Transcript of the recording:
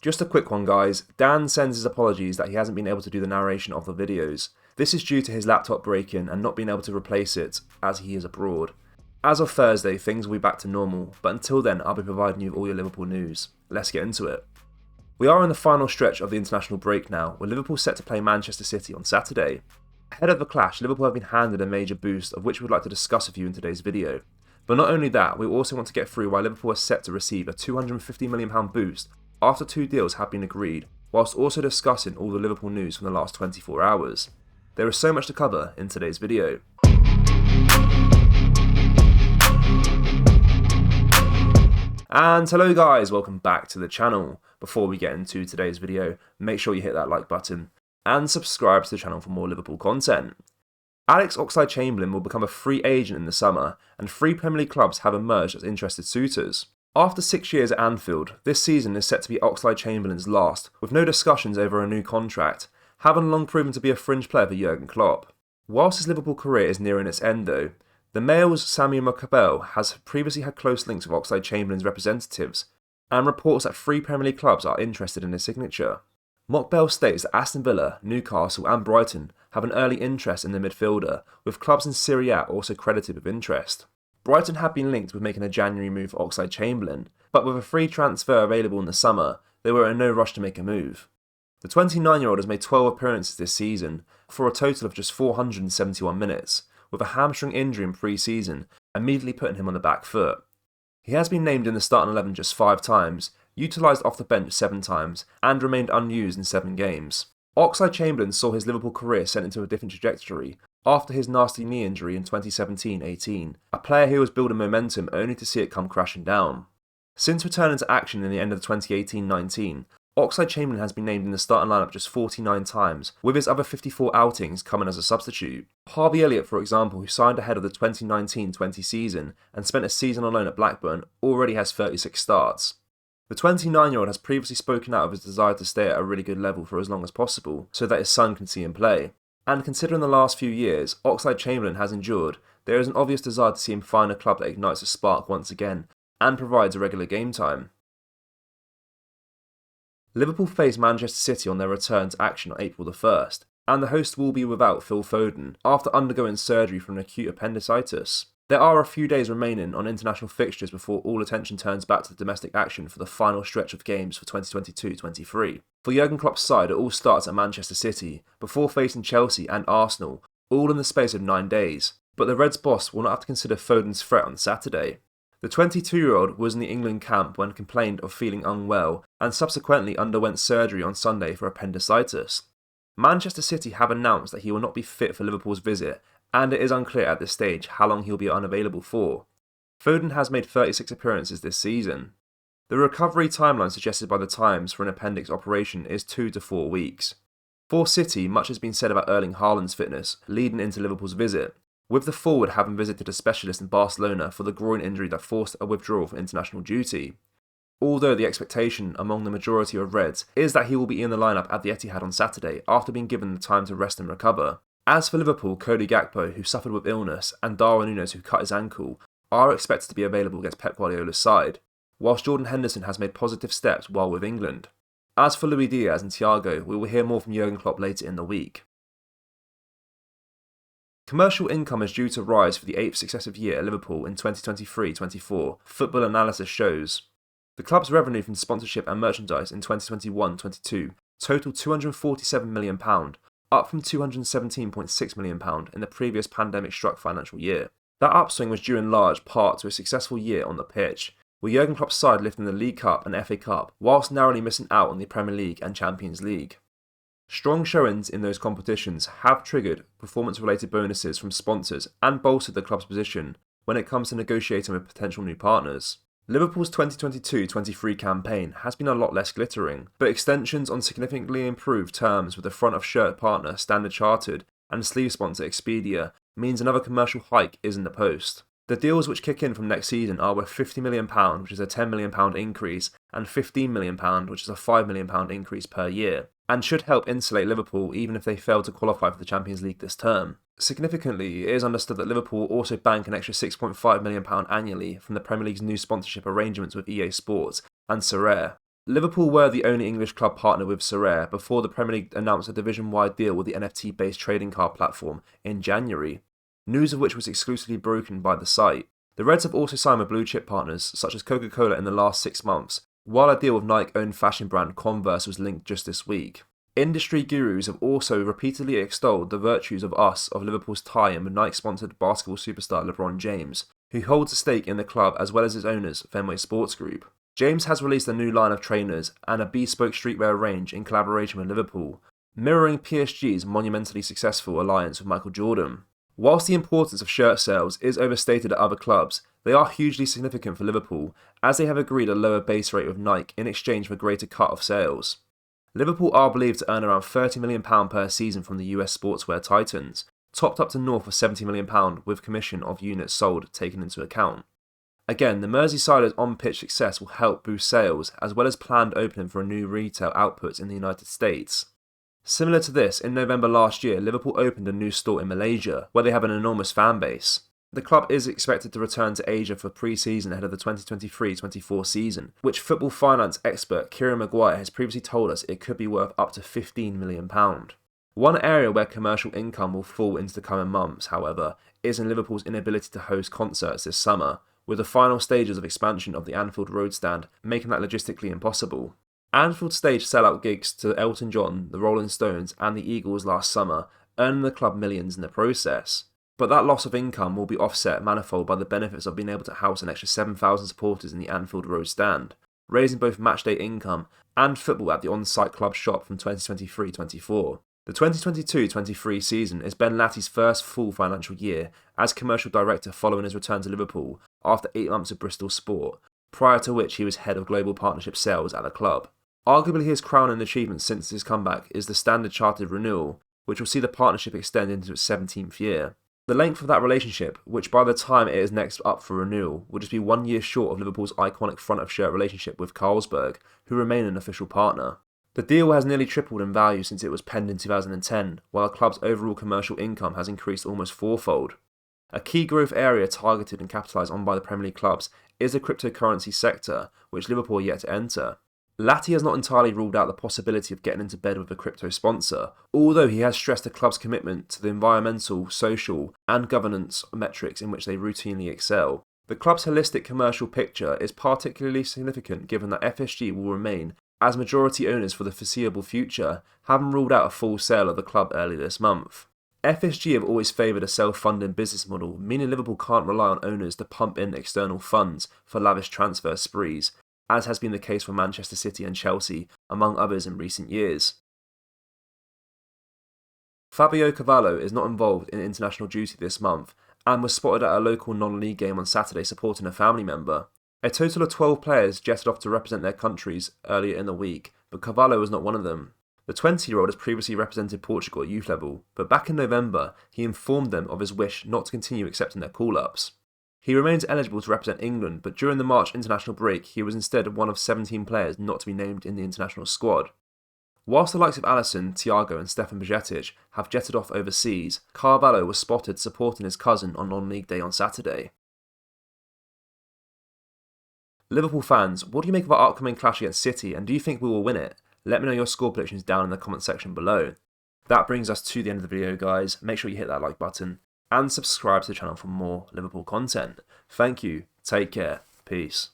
Just a quick one guys, Dan sends his apologies that he hasn't been able to do the narration of the videos. This is due to his laptop breaking and not being able to replace it as he is abroad. As of Thursday, things will be back to normal, but until then I'll be providing you with all your Liverpool news. Let's get into it. We are in the final stretch of the international break now, with Liverpool set to play Manchester City on Saturday. Ahead of the clash, Liverpool have been handed a major boost, of which we'd like to discuss with you in today's video. But not only that, we also want to get through why Liverpool is set to receive a £250 million boost after two deals have been agreed, whilst also discussing all the Liverpool news from the last 24 hours. There is so much to cover in today's video. And hello guys, welcome back to the channel. Before we get into today's video, make sure you hit that like button and subscribe to the channel for more Liverpool content. Alex Oxlade-Chamberlain will become a free agent in the summer, and 3 Premier League clubs have emerged as interested suitors. After 6 years at Anfield, this season is set to be Oxlade-Chamberlain's last, with no discussions over a new contract, having long proven to be a fringe player for Jurgen Klopp. Whilst his Liverpool career is nearing its end though, the Mail's Samuel Mokabel has previously had close links with Oxlade-Chamberlain's representatives, and reports that 3 Premier League clubs are interested in his signature. Mokbel states that Aston Villa, Newcastle and Brighton have an early interest in the midfielder, with clubs in Serie A also credited with interest. Brighton have been linked with making a January move for Oxlade-Chamberlain, but with a free transfer available in the summer, they were in no rush to make a move. The 29-year-old has made 12 appearances this season, for a total of just 471 minutes, with a hamstring injury in pre-season immediately putting him on the back foot. He has been named in the starting 11 just 5 times, utilised off the bench 7 times, and remained unused in 7 games. Oxlade-Chamberlain saw his Liverpool career sent into a different trajectory after his nasty knee injury in 2017-18, a player who was building momentum only to see it come crashing down. Since returning to action in the end of 2018-19, Oxlade-Chamberlain has been named in the starting lineup just 49 times, with his other 54 outings coming as a substitute. Harvey Elliott, for example, who signed ahead of the 2019-20 season and spent a season on loan at Blackburn, already has 36 starts. The 29-year-old has previously spoken out of his desire to stay at a really good level for as long as possible, so that his son can see him play. And considering the last few years Oxlade-Chamberlain has endured, there is an obvious desire to see him find a club that ignites a spark once again, and provides a regular game time. Liverpool face Manchester City on their return to action on April the 1st, and the host will be without Phil Foden after undergoing surgery from an acute appendicitis. There are a few days remaining on international fixtures before all attention turns back to the domestic action for the final stretch of games for 2022-23. For Jurgen Klopp's side, it all starts at Manchester City, before facing Chelsea and Arsenal, all in the space of 9 days. But the Reds' boss will not have to consider Foden's threat on Saturday. The 22-year-old was in the England camp when complained of feeling unwell, and subsequently underwent surgery on Sunday for appendicitis. Manchester City have announced that he will not be fit for Liverpool's visit, and it is unclear at this stage how long he'll be unavailable for. Foden has made 36 appearances this season. The recovery timeline suggested by the Times for an appendix operation is 2 to 4 weeks. For City, much has been said about Erling Haaland's fitness leading into Liverpool's visit, with the forward having visited a specialist in Barcelona for the groin injury that forced a withdrawal from international duty. Although the expectation among the majority of Reds is that he will be in the lineup at the Etihad on Saturday after being given the time to rest and recover. As for Liverpool, Cody Gakpo, who suffered with illness, and Darwin Núñez, who cut his ankle, are expected to be available against Pep Guardiola's side, whilst Jordan Henderson has made positive steps while with England. As for Luis Diaz and Thiago, we will hear more from Jurgen Klopp later in the week. Commercial income is due to rise for the 8th successive year at Liverpool in 2023-24, Football Analysis shows. The club's revenue from sponsorship and merchandise in 2021-22 totaled £247 million, up from £217.6 million in the previous pandemic-struck financial year. That upswing was due in large part to a successful year on the pitch, with Jurgen Klopp's side lifting the League Cup and FA Cup, whilst narrowly missing out on the Premier League and Champions League. Strong showings in those competitions have triggered performance-related bonuses from sponsors and bolstered the club's position when it comes to negotiating with potential new partners. Liverpool's 2022-23 campaign has been a lot less glittering, but extensions on significantly improved terms with the front of shirt partner Standard Chartered and sleeve sponsor Expedia means another commercial hike is in the post. The deals which kick in from next season are worth £50 million, which is a £10 million increase, and £15 million, which is a £5 million increase per year, and should help insulate Liverpool even if they fail to qualify for the Champions League this term. Significantly, it is understood that Liverpool will also bank an extra £6.5 million annually from the Premier League's new sponsorship arrangements with EA Sports and Sorare. Liverpool were the only English club partnered with Sorare before the Premier League announced a division-wide deal with the NFT-based trading card platform in January, news of which was exclusively broken by the site. The Reds have also signed with blue-chip partners such as Coca-Cola in the last 6 months, while a deal with Nike-owned fashion brand Converse was linked just this week. Industry gurus have also repeatedly extolled the virtues of Liverpool's tie-in with Nike-sponsored basketball superstar LeBron James, who holds a stake in the club as well as its owners, Fenway Sports Group. James has released a new line of trainers and a bespoke streetwear range in collaboration with Liverpool, mirroring PSG's monumentally successful alliance with Michael Jordan. Whilst the importance of shirt sales is overstated at other clubs, they are hugely significant for Liverpool, as they have agreed a lower base rate with Nike in exchange for a greater cut of sales. Liverpool are believed to earn around £30 million per season from the US sportswear titans, topped up to north of £70 million with commission of units sold taken into account. Again, the Merseysiders' on-pitch success will help boost sales, as well as planned opening for a new retail output in the United States. Similar to this, in November last year, Liverpool opened a new store in Malaysia, where they have an enormous fan base. The club is expected to return to Asia for pre-season ahead of the 2023-24 season, which football finance expert Kieran Maguire has previously told us it could be worth up to £15 million. One area where commercial income will fall into the coming months, however, is in Liverpool's inability to host concerts this summer, with the final stages of expansion of the Anfield road stand making that logistically impossible. Anfield staged sellout gigs to Elton John, the Rolling Stones and the Eagles last summer, earning the club millions in the process. But that loss of income will be offset manifold by the benefits of being able to house an extra 7,000 supporters in the Anfield road stand, raising both matchday income and football at the on-site club shop from 2023-24. The 2022-23 season is Ben Latty's first full financial year as commercial director following his return to Liverpool after 8 months of Bristol Sport, prior to which he was head of global partnership sales at the club. Arguably his crowning achievement since his comeback is the Standard Chartered renewal, which will see the partnership extend into its 17th year. The length of that relationship, which by the time it is next up for renewal, will just be 1 year short of Liverpool's iconic front of shirt relationship with Carlsberg, who remain an official partner. The deal has nearly tripled in value since it was penned in 2010, while the club's overall commercial income has increased almost fourfold. A key growth area targeted and capitalised on by the Premier League clubs is the cryptocurrency sector, which Liverpool are yet to enter. Latty has not entirely ruled out the possibility of getting into bed with a crypto sponsor, although he has stressed the club's commitment to the environmental, social and governance metrics in which they routinely excel. The club's holistic commercial picture is particularly significant given that FSG will remain as majority owners for the foreseeable future, having ruled out a full sale of the club earlier this month. FSG have always favoured a self-funding business model, meaning Liverpool can't rely on owners to pump in external funds for lavish transfer sprees, as has been the case for Manchester City and Chelsea, among others in recent years. Fabio Carvalho is not involved in international duty this month, and was spotted at a local non-league game on Saturday supporting a family member. A total of 12 players jetted off to represent their countries earlier in the week, but Carvalho was not one of them. The 20-year-old has previously represented Portugal at youth level, but back in November, he informed them of his wish not to continue accepting their call-ups. He remains eligible to represent England, but during the March international break, he was instead one of 17 players not to be named in the international squad. Whilst the likes of Alisson, Thiago and Stefan Bajcetic have jetted off overseas, Carvalho was spotted supporting his cousin on non-league day on Saturday. Liverpool fans, what do you make of our upcoming clash against City, and do you think we will win it? Let me know your score predictions down in the comment section below. That brings us to the end of the video, guys. Make sure you hit that like button and subscribe to the channel for more Liverpool content. Thank you, take care, peace.